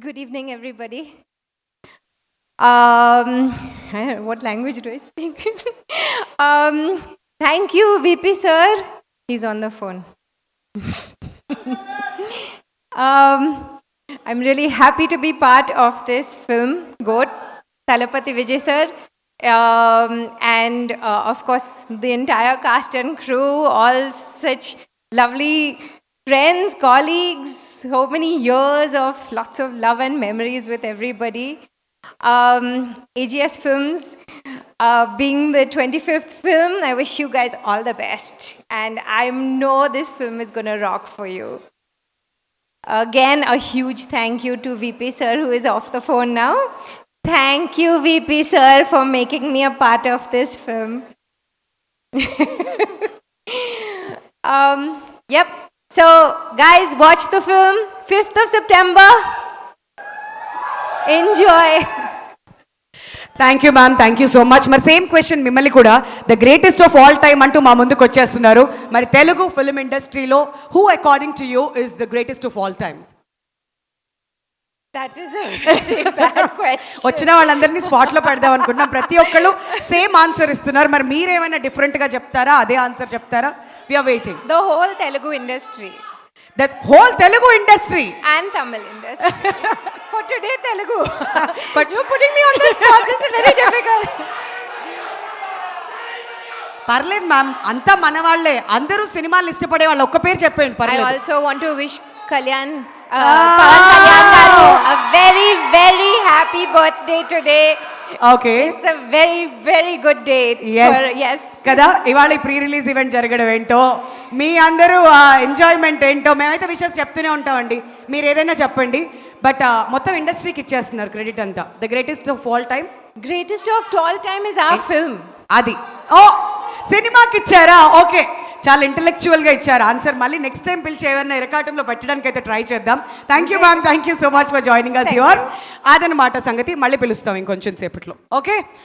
Good evening, everybody. I don't know, what language do I speak? Thank you, VP sir. He's on the phone. I'm really happy to be part of this film, Goat, Talapati Vijay sir, and of course the entire cast and crew, all such lovely friends, colleagues, so many years of lots of love and memories with everybody. AGS Films, being the 25th film, I wish you guys all the best. And I know this film is going to rock for you. Again, a huge thank you to VP sir, who is off the phone now. Thank you, VP sir, for making me a part of this film. Yep. So, guys, watch the film, 5th of September. Enjoy. Thank you ma'am, thank you so much. మరి same question మిమ్మల్ని కూడా, the greatest of all time అంటూ మా ముందుకు వచ్చేస్తున్నారు. మరి Telugu film ఇండస్ట్రీలో who according to you is the greatest of all times? That is a very bad question. వచ్చిన వాళ్ళందరినీ స్పాట్లో పెడదాం అనుకుంటున్నాం. ప్రతి ఒక్కళ్ళు సేమ్ ఆన్సర్ ఇస్తున్నారు. మరి మీరేమైనా డిఫరెంట్గా చెప్తారా, అదే ఆన్సర్ చెప్తారా? We are waiting. The whole Telugu industry. The whole Telugu industry And Tamil industry. For today, Telugu. But you're putting me on the spot. This is very difficult. పర్లేదు మ్యామ్, అంతా మన వాళ్ళే, అందరూ సినిమాలు ఇష్టపడే వాళ్ళు. ఒక్క పేరు చెప్పండి I పర్లేదు. also want to wish Kalyan, Pawan Kalyan garu, a very, very happy birthday today. Okay, It's a very, very good day. Yes. కదా, ఇవాళ ప్రీ రిలీజ్ ఈవెంట్ జరగడం ఏంటో, మీ అందరూ ఎంజాయ్మెంట్ ఏంటో, మేమైతే విషయాలు చెప్తూనే ఉంటామండి. మీరు ఏదైనా చెప్పండి. బట్ మొత్తం ఇండస్ట్రీకి ఇచ్చేస్తున్నారు క్రెడిట్ అంతా. The greatest of all time, Greatest of all time is our film. అది ఓ సినిమాకి ఇచ్చారా? ఓకే, చాలా ఇంటెలెక్చువల్గా ఇచ్చారు ఆన్సర్. మళ్ళీ నెక్స్ట్ టైం పిలిచి ఏమైనా ఇరకాటంలో పెట్టడానికి అయితే ట్రై చేద్దాం. Thank you ma'am, thank you so much for joining us your. అదనమాట సంగతి. మళ్ళీ పిలుస్తాం ఇంకొంచెం సేపట్లో. ఓకే.